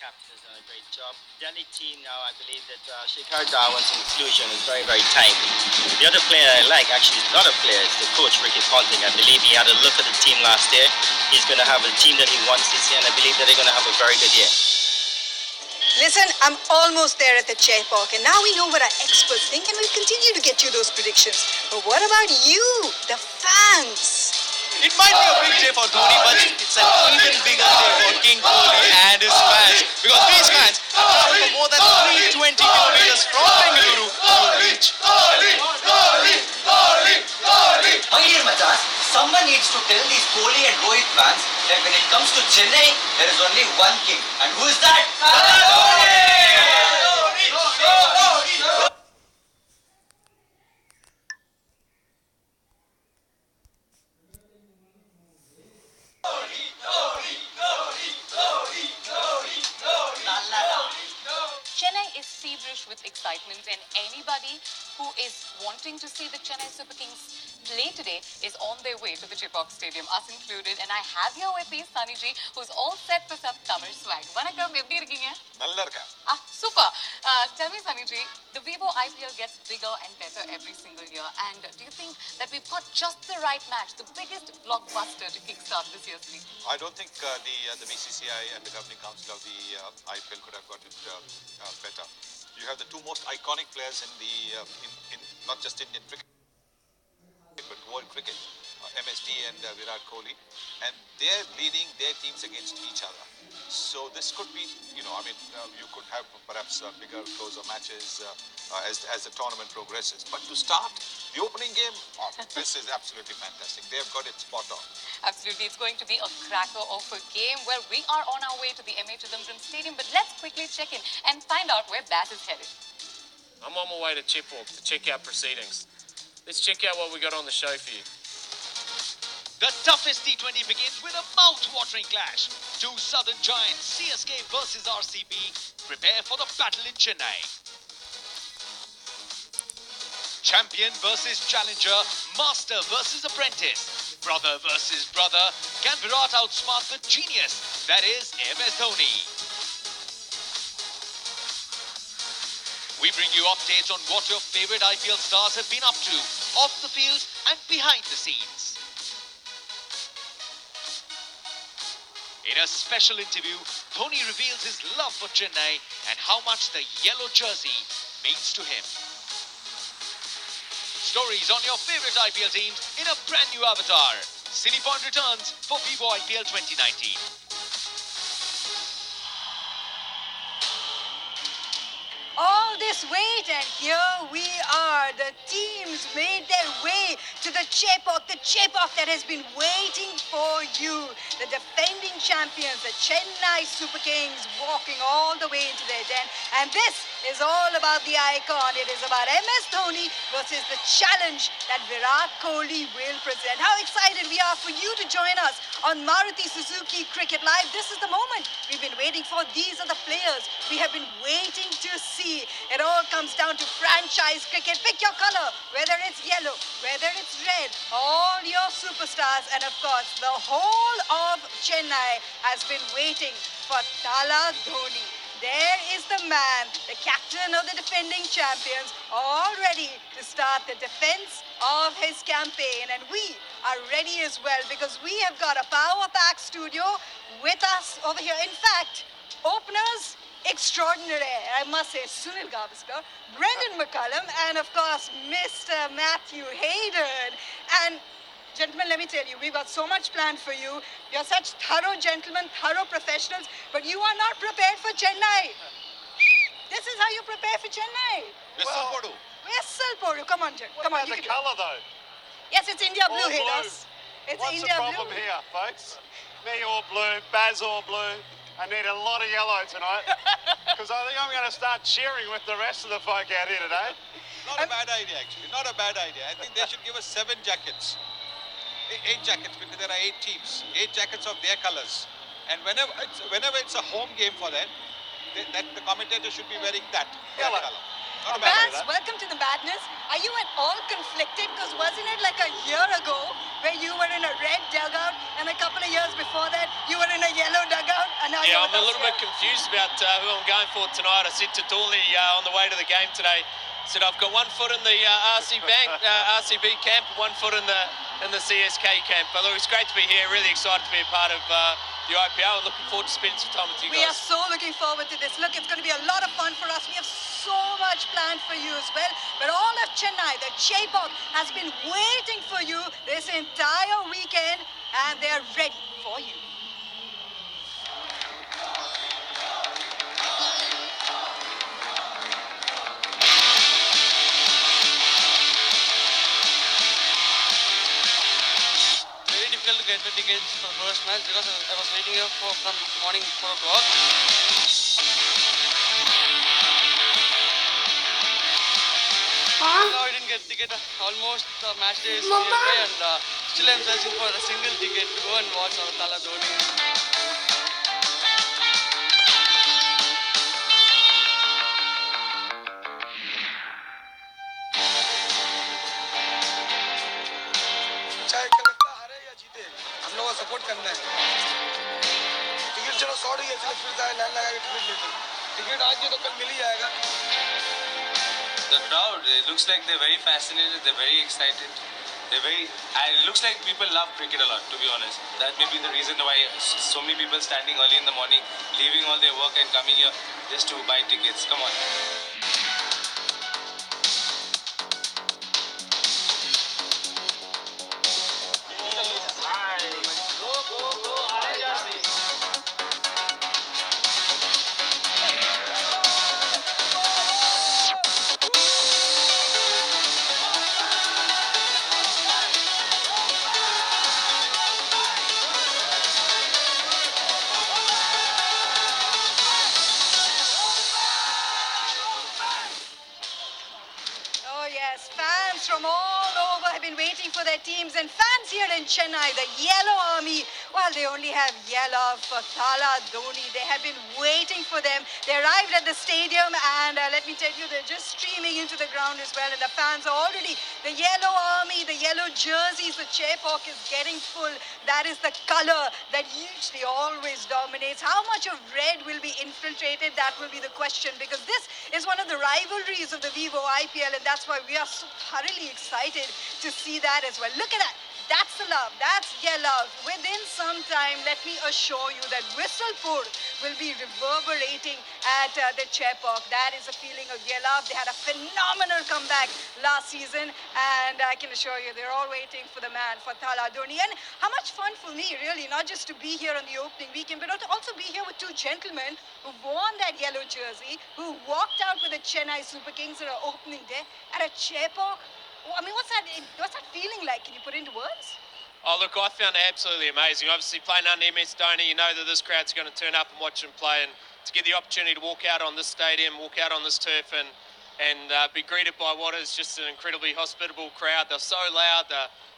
captain has done a great job. Delhi team now, I believe that Shikhar Dhawan's inclusion is very, very timely. The other player I like, actually, is not a player, it's the coach, Ricky Ponting. I believe he had a look at the team last year. He's going to have a team that he wants this year, and I believe that they're going to have a very good year. Listen, I'm almost there at the chair park, and now we know what our experts think, and we'll continue to get you those predictions. But what about you, the fans? It might be a big day for Dhoni, but it's an even bigger day for King Kohli and his fans. Because these fans have traveled for more than 320 kilometers from Bengaluru to reach. My dear Matas, someone needs to tell these Kohli and Rohit fans that when it comes to Chennai, there is only one king. And who is that? Chennai is feverish with excitement, and anybody who is wanting to see the Chennai Super Kings play today is on their way to the Chepauk Stadium, us included. And I have here with me Sunny Ji, who's all set for some Tamil swag. Vanakkam, eppadi irukeenga? Nalla irukka. Super. Tell me, Sunny Ji, the Vivo IPL gets bigger and better every single year. And do you think that we've got just the right match, the biggest blockbuster to kickstart this year's league? I don't think the BCCI and the governing council of the IPL could have got it better. You have the two most iconic players in the in not just Indian cricket but world cricket, MSD and Virat Kohli, and they're leading their teams against each other. So this could be, you could have perhaps bigger, closer matches as the tournament progresses. But to start the opening game, this is absolutely fantastic. They have got it spot on. Absolutely. It's going to be a cracker of a game. Well, we are on our way to the MA Chidambaram Stadium, but let's quickly check in and find out where Baz is headed. I'm on my way to Chepauk to check out proceedings. Let's check out what we got on the show for you. The toughest T20 begins with a mouth-watering clash. Two southern giants, CSK versus RCB, prepare for the battle in Chennai. Champion versus challenger, master versus apprentice, brother versus brother. Can Virat outsmart the genius that is MS Dhoni? We bring you updates on what your favorite IPL stars have been up to, off the field and behind the scenes. In a special interview, Dhoni reveals his love for Chennai and how much the yellow jersey means to him. Stories on your favorite IPL teams in a brand new avatar. City Point returns for Vivo IPL 2019. All this wait, and here we are. The teams made their way to the Chepauk that has been waiting for you. The defending champions, the Chennai Super Kings, walking all the way into their den. And this is all about the icon. It is about MS Dhoni versus the challenge that Virat Kohli will present. How excited we are for you to join us on Maruti Suzuki Cricket Live. This is the moment we've been waiting for. These are the players we have been waiting to see. It all comes down to franchise cricket. Pick your color, whether it's yellow, whether it's red, all your superstars. And of course, the whole of Chennai has been waiting for Tala Dhoni. There is the man, the captain of the defending champions, all ready to start the defense of his campaign. And we are ready as well, because we have got a power-packed studio with us over here. In fact, openers extraordinary, I must say, Sunil Gavaskar, Brendan McCullum, and of course, Mr. Matthew Hayden. And gentlemen, let me tell you, we've got so much planned for you. You're such thorough gentlemen, thorough professionals, but you are not prepared for Chennai. This is how you prepare for Chennai. Whistle Podu. Come on, Jen. Come on. What about the colour, though? Yes, it's India blue, Hayden. It's What's India the problem blue. here, folks? Me all blue, Baz all blue. I need a lot of yellow tonight, because I think I'm going to start cheering with the rest of the folk out here today. Not a bad idea, actually. Not a bad idea. I think they should give us 7 jackets. 8 jackets, because there are 8 teams. 8 jackets of their colours. And whenever it's a home game for them, the commentator should be wearing that Yellow. colour. Not a bad Vance, that. welcome to the madness. Are you at all conflicted? Because wasn't it like a year ago where you were in a red dugout and a couple of years before that you were in a yellow dugout? And now Yeah, you're I'm with a us little here. bit confused about who I'm going for tonight. I said to Dawley on the way to the game today, said I've got 1 foot in the RCB camp, 1 foot in the CSK camp. But look, it's great to be here. Really excited to be a part of the IPL and looking forward to spending some time with you We are guys. so looking forward to this. Look, it's going to be a lot of fun for us. We have so much planned for you as well. But all of Chennai, the Chepok, has been waiting for you this entire weekend, and they're ready for you. Very difficult to get the tickets for the first match because I was waiting here from morning 4 o'clock. Now I didn't get ticket. Almost the match day is nearby and still I'm searching for a single ticket to go and watch our Tala Dhoni. चाहे कलकत्ता हारे या जीते हम लोगों को support करना है ticket चलो शॉर्ट ही है चलो फिर लाइन लगा के टिकट लेते टिकट आज नहीं तो कल मिल ही जाएगा The crowd, it looks like they're very fascinated, they're very excited. And it looks like people love cricket a lot, to be honest. That may be the reason why so many people standing early in the morning, leaving all their work and coming here just to buy tickets. Come on. Oh yes, fans from all over have been waiting for their teams, and fans here in Chennai, the Yellow Army, well, they only have yellow for Tala Dhoni. They have been waiting for them. They arrived at the stadium, and let me tell you, they're just streaming into the ground as well, and the fans are already, the Yellow Army, the yellow jerseys, the Chepok is getting full. That is the color that usually always dominates. How much of red will be infiltrated? That will be the question, because this is one of the rivalries of the Vivo IPL, and that's why we are so thoroughly excited to see that as well. Look at that. That's the love. That's yellow. Within some time, let me assure you that Whistlepur will be reverberating at the Chepok. That is a feeling of yellow. They had a phenomenal comeback last season, and I can assure you they're all waiting for the man, for Tala Dhoni. And how much fun for me, really, not just to be here on the opening weekend, but to also be here with two gentlemen who worn that yellow jersey, who walked out with the Chennai Super Kings on our opening day at a Chepok. I mean, what's that feeling like? Can you put it into words? Oh, look, I found it absolutely amazing. Obviously, playing under MS Dhoni, you know that this crowd's going to turn up and watch him play, and to get the opportunity to walk out on this stadium, walk out on this turf, and be greeted by what is just an incredibly hospitable crowd. They're so loud,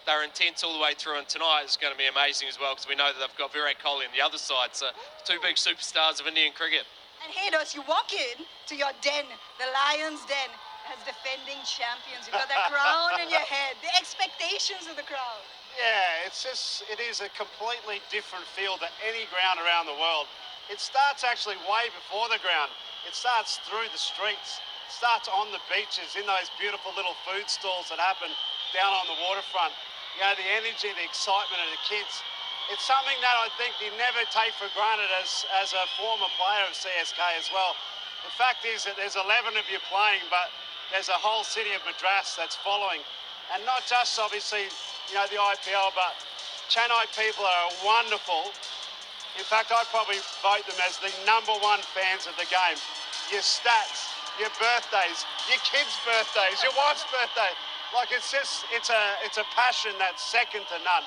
they're intense all the way through, and tonight is going to be amazing as well, because we know that they've got Virat Kohli on the other side, so two big superstars of Indian cricket. And Hados, you walk in to your den, the Lions' den, as defending champions. You've got that crown in your head, the expectations of the crowd. Yeah, it is a completely different feel to any ground around the world. It starts actually way before the ground. It starts through the streets, it starts on the beaches, in those beautiful little food stalls that happen down on the waterfront. You know, the energy, the excitement of the kids. It's something that I think you never take for granted as a former player of CSK as well. The fact is that there's 11 of you playing, but there's a whole city of Madras that's following. And not just, obviously, you know, the IPL, but Chennai people are wonderful. In fact, I'd probably vote them as the #1 fans of the game. Your stats, your birthdays, your kids' birthdays, your wife's birthday. Like, it's a passion that's second to none.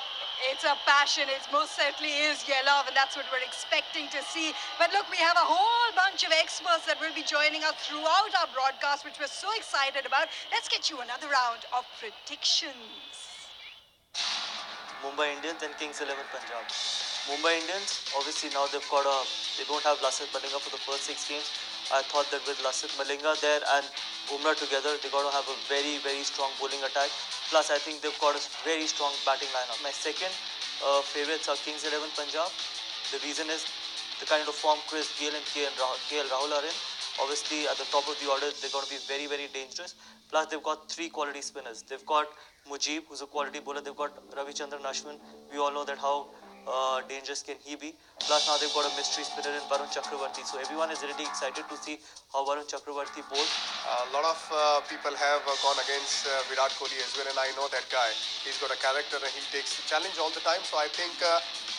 It's a passion. It most certainly is yellow, and that's what we're expecting to see. But look, we have a whole bunch of experts that will be joining us throughout our broadcast, which we're so excited about. Let's get you another round of predictions. Mumbai Indians and Kings 11 Punjab. Mumbai Indians, obviously now they don't have Lassit Malinga for the first 6 games. I thought that with Lasith Malinga there and Bumrah together, they got to have a very, very strong bowling attack. Plus, I think they've got a very strong batting lineup. My second favorites are Kings 11 Punjab. The reason is the kind of form Chris Gayle and KL Rahul are in. Obviously, at the top of the order, they're going to be very, very dangerous. Plus, they've got three quality spinners. They've got Mujib, who's a quality bowler. They've got Ravichandran Ashwin. We all know that how dangerous can he be. Plus, now they've got a mystery spinner in Varun Chakravarti. So everyone is really excited to see how Varun Chakravarti bowls. A lot of people have gone against Virat Kohli as well, and I know that guy. He's got a character and he takes the challenge all the time. So I think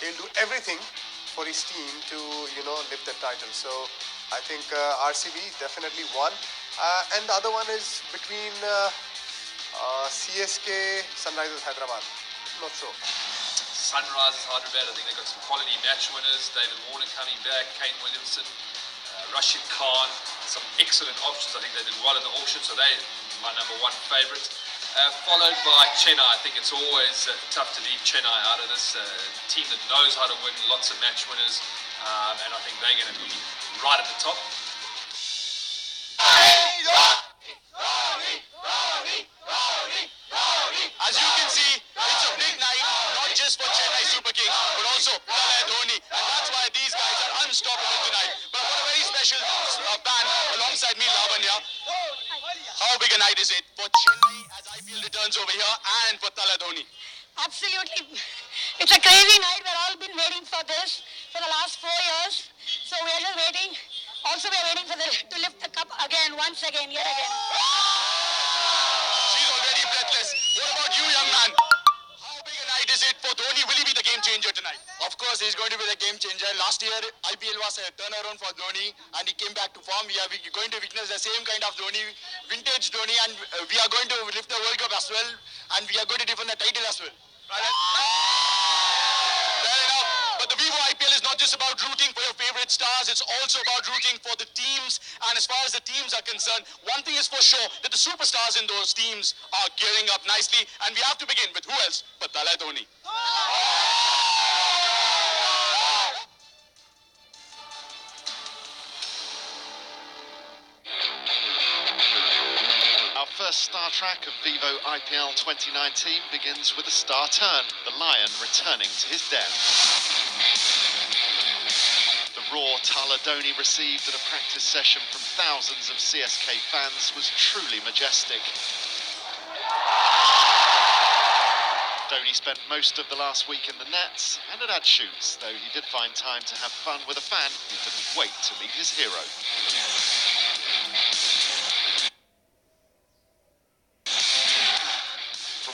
he'll do everything for his team to, lift the title. So I think RCB definitely won. And the other one is between CSK, Sunrisers Hyderabad. Not sure. Sunrisers Hyderabad, I think they've got some quality match winners. David Warner coming back, Kane Williamson, Rashid Khan, some excellent options. I think they did well in the auction, so they're my number one favourite. Followed by Chennai. I think it's always tough to leave Chennai out of this team that knows how to win, lots of match winners, and I think they're going to be right at the top. As you can see, it's a big night, not just for Chennai Super Kings, but also Dhoni, and that's why these guys are unstoppable tonight. But I've got a very special band alongside me, Lavanya. How big a night is it for Chennai as IPL returns over here and for Dhoni? Absolutely. It's a crazy night. We've all been waiting for this for the last 4 years. So we're just waiting. Also, we're waiting for to lift the cup again, once again, yet again. She's already breathless. What about you, young man? How big a night is it for Dhoni? Will he be the game changer tonight? Of course, he's going to be the game changer. Last year, IPL was a turnaround for Dhoni and he came back to form. We are going to witness the same kind of Dhoni, vintage Dhoni, and we are going to lift the World Cup as well, and we are going to defend the title as well. Fair enough. But the Vivo IPL is not just about rooting for your favorite stars, it's also about rooting for the teams. And as far as the teams are concerned, one thing is for sure, that the superstars in those teams are gearing up nicely. And we have to begin with who else but Dhoni. Our first Star Track of Vivo IPL 2019 begins with a star turn, the Lion returning to his den. The roar Dhoni received at a practice session from thousands of CSK fans was truly majestic. Dhoni spent most of the last week in the nets and had shoots, though he did find time to have fun with a fan who couldn't wait to meet his hero.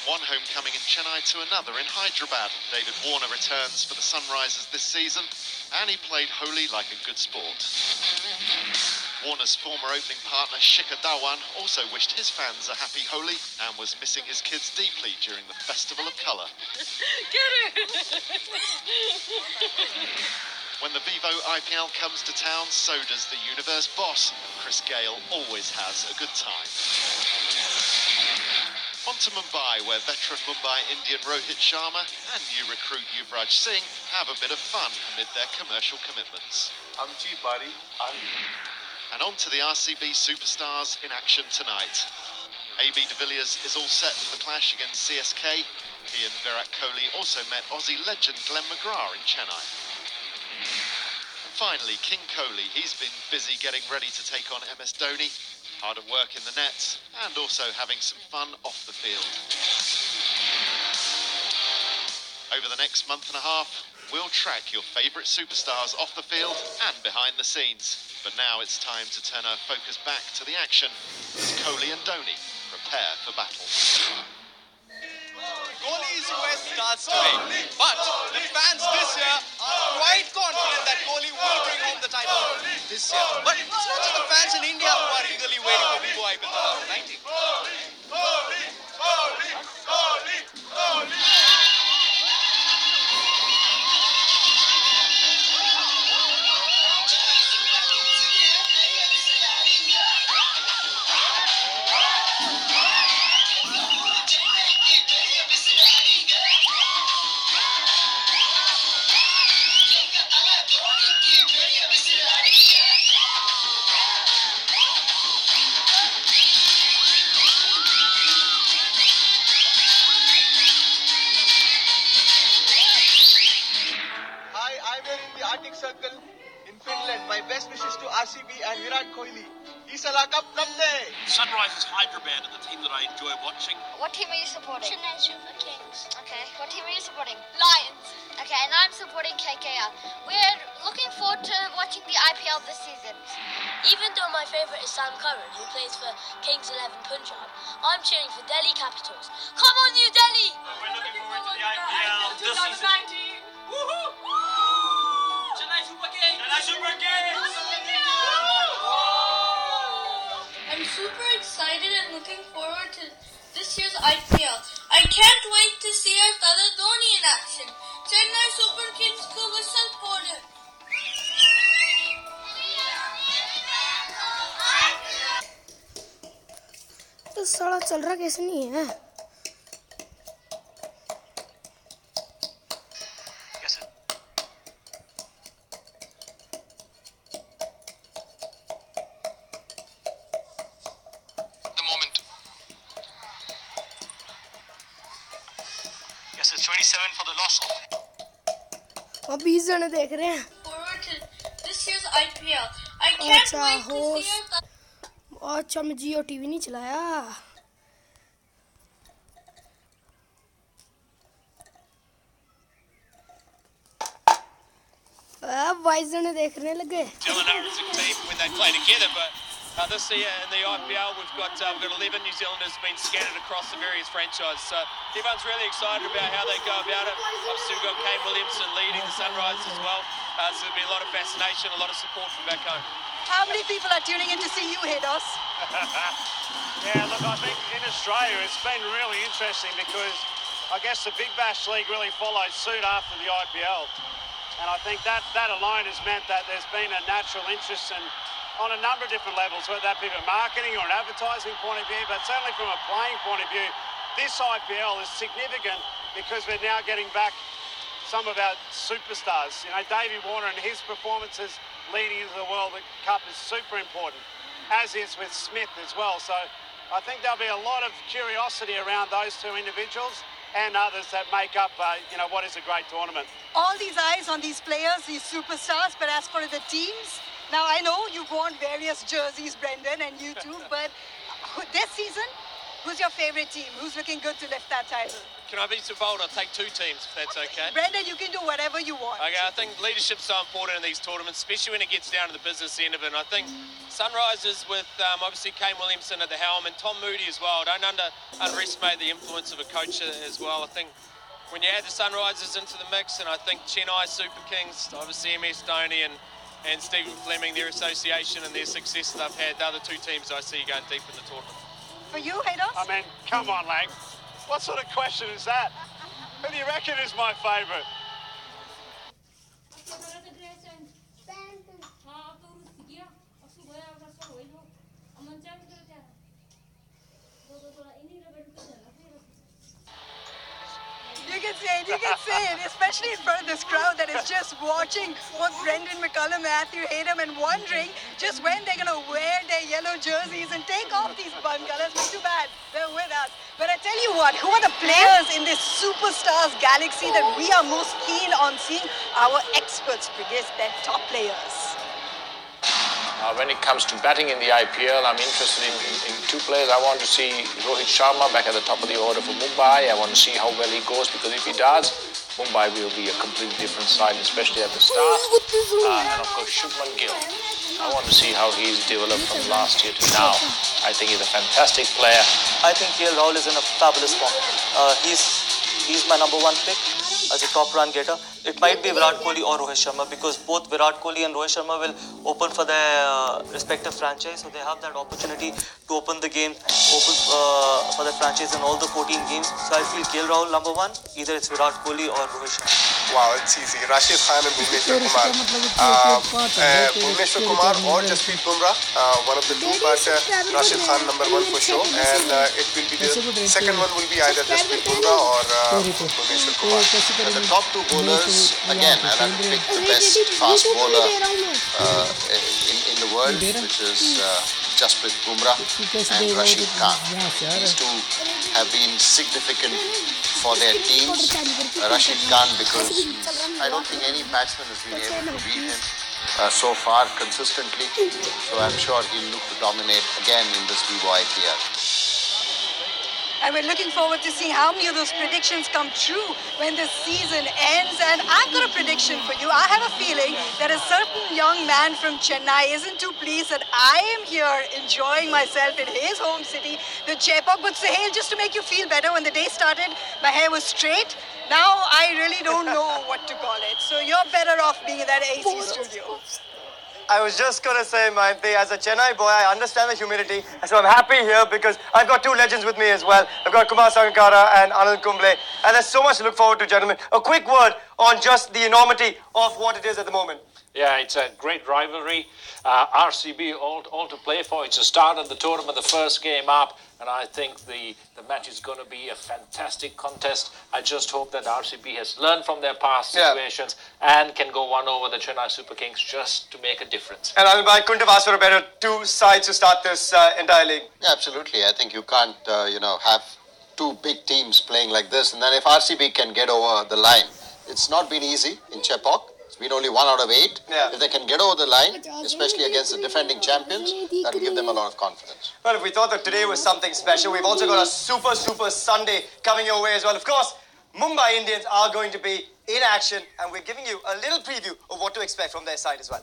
One homecoming in Chennai to another in Hyderabad. David Warner returns for the Sunrisers this season, and he played Holi like a good sport. Warner's former opening partner Shikhar Dhawan also wished his fans a happy Holi and was missing his kids deeply during the Festival of Colour. When the Vivo IPL comes to town, so does the Universe boss. Chris Gayle always has a good time. On to Mumbai, where veteran Mumbai Indian Rohit Sharma and new recruit Yuvraj Singh have a bit of fun amid their commercial commitments. I'm cheap, buddy. And on to the RCB superstars in action tonight. AB de Villiers is all set for the clash against CSK. He and Virat Kohli also met Aussie legend Glenn McGrath in Chennai. And finally, King Kohli. He's been busy getting ready to take on MS Dhoni. Hard at work in the nets, and also having some fun off the field. Over the next month and a half, we'll track your favourite superstars off the field and behind the scenes. But now it's time to turn our focus back to the action as Kohli and Dhoni prepare for battle. Kohli's quest starts today, but the fans this year are quite confident that Kohli will bring home the title this year. But it's not just the fans in India who are eagerly waiting for Vivo IPL 2019. Kohli. Isala Cup Namde. Sunrisers Hyderabad are the team that I enjoy watching. What team are you supporting? Chennai Super Kings. Okay. What team are you supporting? Lions. Okay, and I'm supporting KKR. We're looking forward to watching the IPL this season. Even though my favourite is Sam Curran, who plays for Kings 11 Punjab, I'm cheering for Delhi Capitals. Come on, New Delhi! We're looking forward to the IPL this season. Woohoo! Chennai Super Kings! Chennai Super Kings! I'm super excited and looking forward to this year's IPL. I can't wait to see our Tala Dhoni in action. Chennai Super Kings ko whistle border. तो साला चल रहा कैसे नहीं है? Yes, it's 27 for the loss. अब 20 जने देख रहे हैं. Forward to this year's IPL. I can't wait to see our Tala. अच्छा मैं जियो टीवी नहीं चलाया. अब 22 जने देखने लगे. Is a team when they play together, but this year in the IPL we've got 11 New Zealanders being scattered across the various franchises. So everyone's really excited about how they go about it. Obviously we've got Kane Williamson leading the Sunrisers as well. So there'll be a lot of fascination, a lot of support from back home. How many people are tuning in to see you, Hados? Yeah, look, I think in Australia it's been really interesting because I guess the Big Bash League really followed suit after the IPL. And I think that alone has meant that there's been a natural interest in, on a number of different levels, whether that be from marketing or an advertising point of view, but certainly from a playing point of view, this IPL is significant because we're now getting back some of our superstars. You know, Davey Warner and his performances leading into the World Cup is super important, as is with Smith as well. So I think there'll be a lot of curiosity around those two individuals and others that make up, what is a great tournament. All these eyes on these players, these superstars, but as for the teams, now I know you've worn various jerseys, Brendan, and you too, but this season, who's your favourite team? Who's looking good to lift that title? Can I be so bold? I'll take two teams if that's okay. Brendan, you can do whatever you want. Okay, I think leadership's so important in these tournaments, especially when it gets down to the business end of it. And I think Sunrisers with obviously Kane Williamson at the helm and Tom Moody as well. Don't underestimate the influence of a coach as well. I think when you add the Sunrisers into the mix, and I think Chennai Super Kings, obviously MS Dhoni and Stephen Fleming, their association and their success that they've had, the other two teams I see going deep in the tournament. For you, Hados? I mean, come on, Lang. What sort of question is that? Who do you reckon is my favourite? You can say it, especially in front of this crowd that is just watching what Brendan McCullum, Matthew Hayden, and wondering just when they're going to wear their yellow jerseys and take off these bun colours. But too bad, they're with us. But I tell you what, who are the players in this superstars galaxy that we are most keen on seeing? Our experts predict their top players. When it comes to batting in the IPL, I'm interested in two players. I want to see Rohit Sharma back at the top of the order for Mumbai. I want to see how well he goes, because if he does, Mumbai will be a completely different side, especially at the start. And of course, Shubman Gill. I want to see how he's developed from last year to now. I think he's a fantastic player. I think KL Rahul is in a fabulous form. He's my number one pick as a top run getter. It might be Virat Kohli or Rohit Sharma, because both Virat Kohli and Rohit Sharma will open for their respective franchise, so they have that opportunity to open the game, for the franchise in all the 14 games. So I feel KL Rahul number one, either it's Virat Kohli or Rohit Sharma. Wow, it's easy. Rashid Khan and Bhuvneshwar Kumar. Bhuvneshwar Kumar or Jasprit Bumrah, one of the two, but Rashid Khan number one for sure, and it will be the second one will be either Jasprit Bumrah or Bhuvneshwar Kumar. The top two bowlers, again, I'll have to pick the best fast bowler in the world, which is Jasprit Bumrah and Rashid Khan. These two have been significant for their teams. Rashid Khan, because I don't think any batsman has been able to beat him so far consistently. So I'm sure he'll look to dominate again in this Vivo IPL. And we're looking forward to seeing how many of those predictions come true when the season ends. And I've got a prediction for you. I have a feeling that a certain young man from Chennai isn't too pleased that I am here enjoying myself in his home city, the Chepauk. But Sahel, just to make you feel better, when the day started, my hair was straight. Now I really don't know what to call it. So you're better off being in that AC studio. I was just going to say, Mayanti, as a Chennai boy, I understand the humidity. So I'm happy here because I've got two legends with me as well. I've got Kumar Sangakkara and Anil Kumble. And there's so much to look forward to, gentlemen. A quick word on just the enormity of what it is at the moment. Yeah, it's a great rivalry. RCB all to play for. It's the start of the tournament, the first game up. And I think the match is going to be a fantastic contest. I just hope that RCB has learned from their past situations and can go one over the Chennai Super Kings just to make a difference. And I couldn't have asked for a better two sides to start this entire league. Yeah, absolutely. I think you can't, have two big teams playing like this. And then if RCB can get over the line, it's not been easy in Chepauk. It's been only 1 out of 8. Yeah. If they can get over the line, especially against the defending champions, that will give them a lot of confidence. Well, if we thought that today was something special, we've also got a super Sunday coming your way as well. Of course, Mumbai Indians are going to be in action, and we're giving you a little preview of what to expect from their side as well.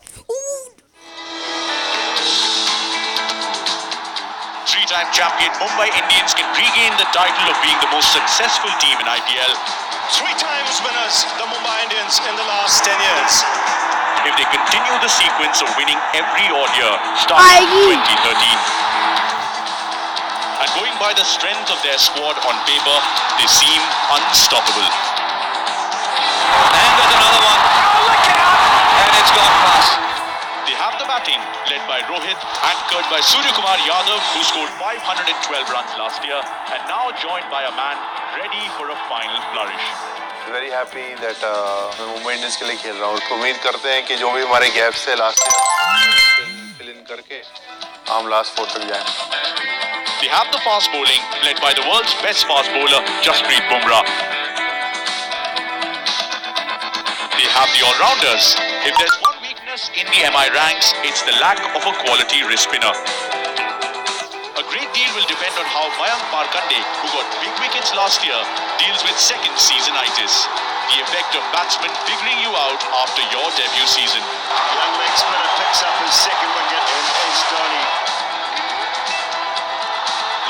Three-time champion Mumbai Indians can regain the title of being the most successful team in IPL. 3 times winners, the Mumbai Indians, in the last 10 years. If they continue the sequence of winning every odd year starting 2013. And going by the strength of their squad on paper, they seem unstoppable. And there's another one. Oh, look out! And it's gone past. They have the batting, led by Rohit, anchored by Suryakumar Yadav, who scored 512 runs last year, and now joined by a man ready for a final flourish. Very happy that मैं Mumbai Indians के लिए खेल रहा हूँ. उम्मीद करते हैं कि जो भी हमारे गैप्स है लास्ट ईयर फिल इन करके हम लास्ट 4 तक जाएं. They have the fast bowling, led by the world's best fast bowler, Jasprit Bumrah. They have the all-rounders. If there's one weakness in the MI ranks, it's the lack of a quality wrist spinner. A great deal will depend on how Mayank Markande, who got big wickets last year, deals with second seasonitis, the effect of batsmen figuring you out after your debut season. Young leg spinner picks up his second wicket in Ace Dhoni.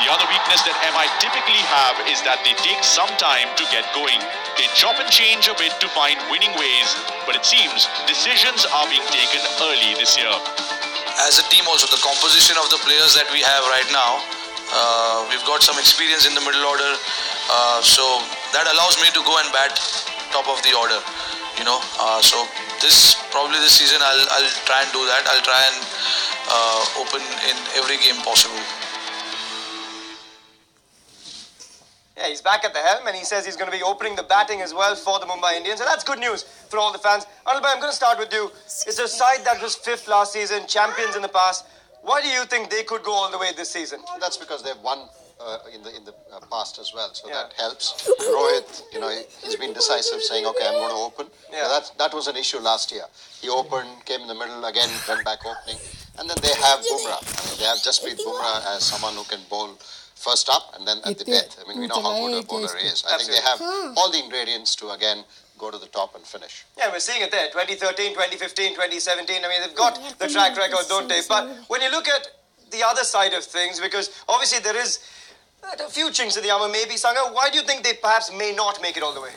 The other weakness that MI typically have is that they take some time to get going. They chop and change a bit to find winning ways, but it seems decisions are being taken early this year. As a team also, the composition of the players that we have right now, we've got some experience in the middle order, so that allows me to go and bat top of the order, so this season I'll try and do that. I'll try and open in every game possible. Yeah, he's back at the helm, and he says he's going to be opening the batting as well for the Mumbai Indians, and that's good news for all the fans. Anilbhai, I'm going to start with you. It's a side that was 5th last season, champions in the past. Why do you think they could go all the way this season? That's because they've won in the past as well, so that helps. Rohit, he's been decisive, saying, okay, I'm going to open. Yeah. That was an issue last year. He opened, came in the middle again, went back opening, and then they have Bumrah. They have Jasprit Bumrah as someone who can bowl first up and then at the death. I mean, we know how good a bowler is. I think they have all the ingredients to, again, go to the top and finish. Yeah, we're seeing it there. 2013, 2015, 2017. I mean, they've got the track record, don't they? But when you look at the other side of things, because obviously there is a few chinks in the armor, maybe, Sangha, why do you think they perhaps may not make it all the way?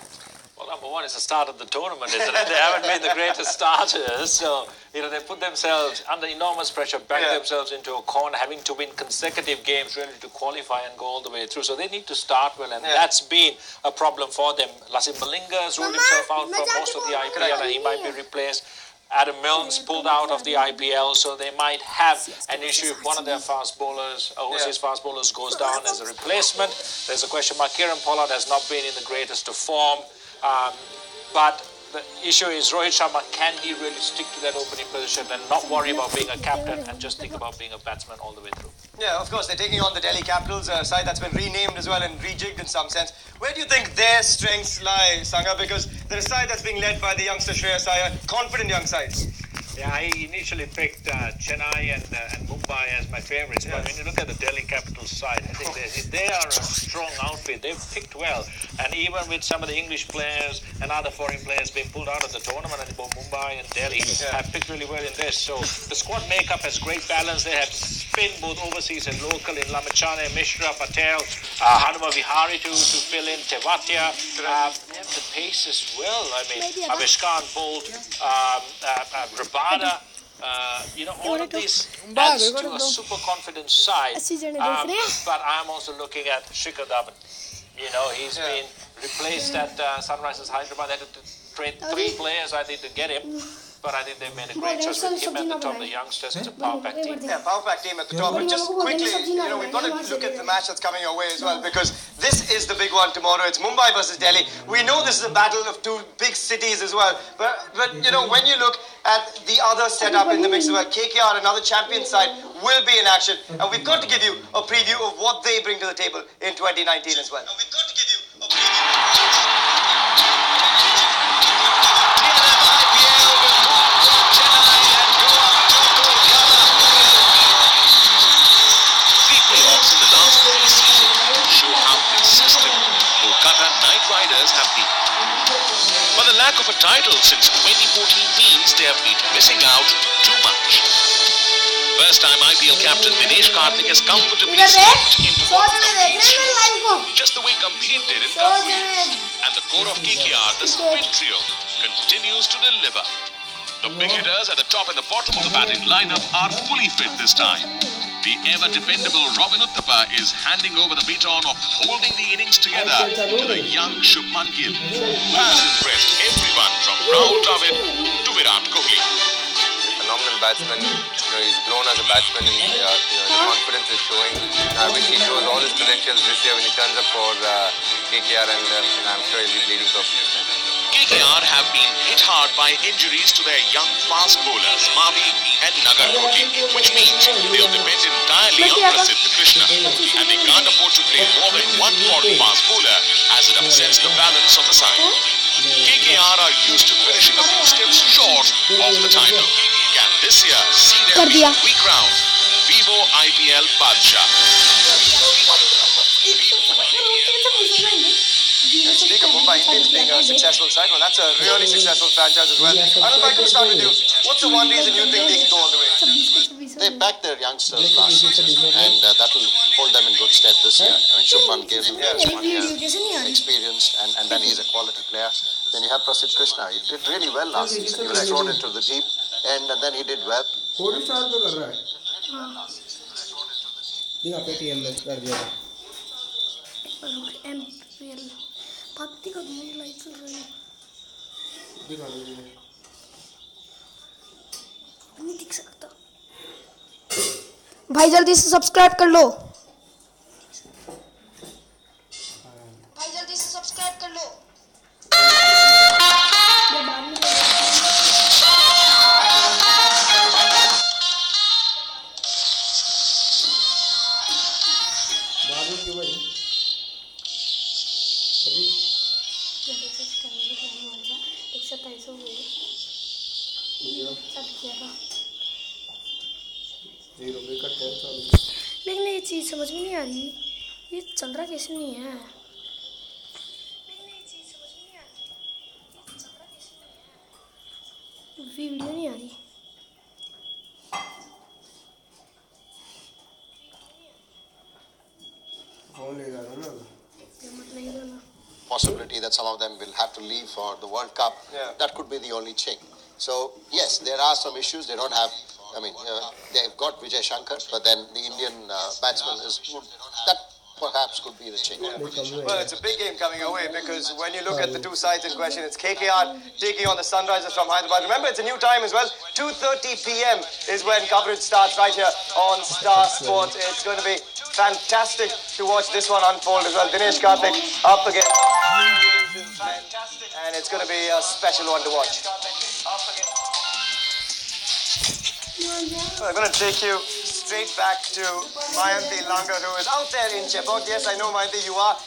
Well, number one, it's the start of the tournament, isn't it? They haven't been the greatest starters, so, they put themselves under enormous pressure, backed themselves into a corner, having to win consecutive games really to qualify and go all the way through. So they need to start well, and that's been a problem for them. Lasit Malinga has ruled himself out for most of the IPL, and he might be replaced. Adam Milne's pulled out of the IPL, so they might have an issue if one of their fast bowlers, overseas fast bowlers, goes down as a replacement. There's a question mark. Kieran Pollard has not been in the greatest of form. But the issue is Rohit Sharma, can he really stick to that opening position and not worry about being a captain and just think about being a batsman all the way through? Yeah, of course, they're taking on the Delhi Capitals, a side that's been renamed as well and rejigged in some sense. Where do you think their strengths lie, Sangha? Because they're a side that's being led by the youngster Shreyas Iyer, confident young side. Yeah, I initially picked Chennai and Mumbai as my favorites, but when you look at the Delhi Capitals side, I think they are a strong outfit. They've picked well, and even with some of the English players and other foreign players being pulled out of the tournament, and both Mumbai and Delhi have picked really well in this. So the squad makeup has great balance. They have spin both overseas and local in Lamachane, Mishra, Patel, Hanuma Vihari to fill in, Tewatia. The pace as well. I mean, Avishkan, Bolt, Rabada, all of these adds to a super confident side. But I'm also looking at Shikhar Dhawan. He's been replaced at Sunrisers Hyderabad. They had to trade 3 players, I think, to get him. But I think they made a great choice with him at the top of the youngsters. It's a power pack team. Yeah, power pack team at the top. But just quickly, we've got to look at the match that's coming our way as well, because this is the big one tomorrow. It's Mumbai versus Delhi. We know this is a battle of 2 big cities as well. But when you look at the other setup in the mix as well, KKR, another champion side, will be in action. And we've got to give you a preview of what they bring to the table in 2019 as well. Riders have been. But the lack of a title since 2014 means they have been missing out too much. First time IPL captain Dinesh Karthik has comfortably slipped into just the way Gambhir did in Kashmir. And the core of KKR, the spin trio, continues to deliver. The big hitters at the top and the bottom of the batting lineup are fully fit this time. The ever-dependable Robin Uthappa is handing over the baton of holding the innings together to the young Shubman Gill, who has impressed everyone from Rahul Dravid to Virat Kohli. Phenomenal batsman. He's grown as a batsman, and the confidence is showing. I wish he shows all his credentials this year when he turns up for KKR, and I'm sure he'll be bleeding purple. KKR have been hit hard by injuries to their young fast bowlers, Mavi and Nagarkoti, which means they'll depend entirely on Prasidh Krishna, and they can't afford to play more than one foreign fast bowler as it upsets the balance of the side. KKR are used to finishing a few steps short of the title. Can this year see them be recrowned Vivo IPL Badshah? Speak of Mumbai Indians being a successful side, well, that's a really successful franchise as well. Anil, I can start with you. What's the one reason you think they can go all the way? They backed their youngsters last season, and that will hold them in good stead this year. I mean, Shubman Gill is 1 year experienced, and then he's a quality player. Then you have Prasidh Krishna. He did really well last season. He was thrown into the deep end, and then he did well. नहीं दिख सकता भाई, जल्दी से subscribe कर लो भाई, जल्दी से सब्सक्राइब कर लो। लेकिन ये चीज़ समझ में नहीं आ रही, ये चल रहा कैसे नहीं है। वीडियो नहीं आ रही। Possibility that some of them will have to leave for the World Cup. That could be the only chink. So yes, there are some issues. They don't have. I mean, they've got Vijay Shankar, but then the Indian batsman is that perhaps could be the chink. Well, it's a big game coming away, because when you look at the 2 sides in question, it's KKR taking on the Sunrisers from Hyderabad. Remember, it's a new time as well. 2:30 p.m. is when coverage starts right here on Star Sports. It's going to be fantastic to watch this one unfold as well. Dinesh Karthik up again. And it's going to be a special one to watch. I'm going to take you straight back to Mayanti Langar, who is out there in Chepot. Yes, I know, Mayanti, you are.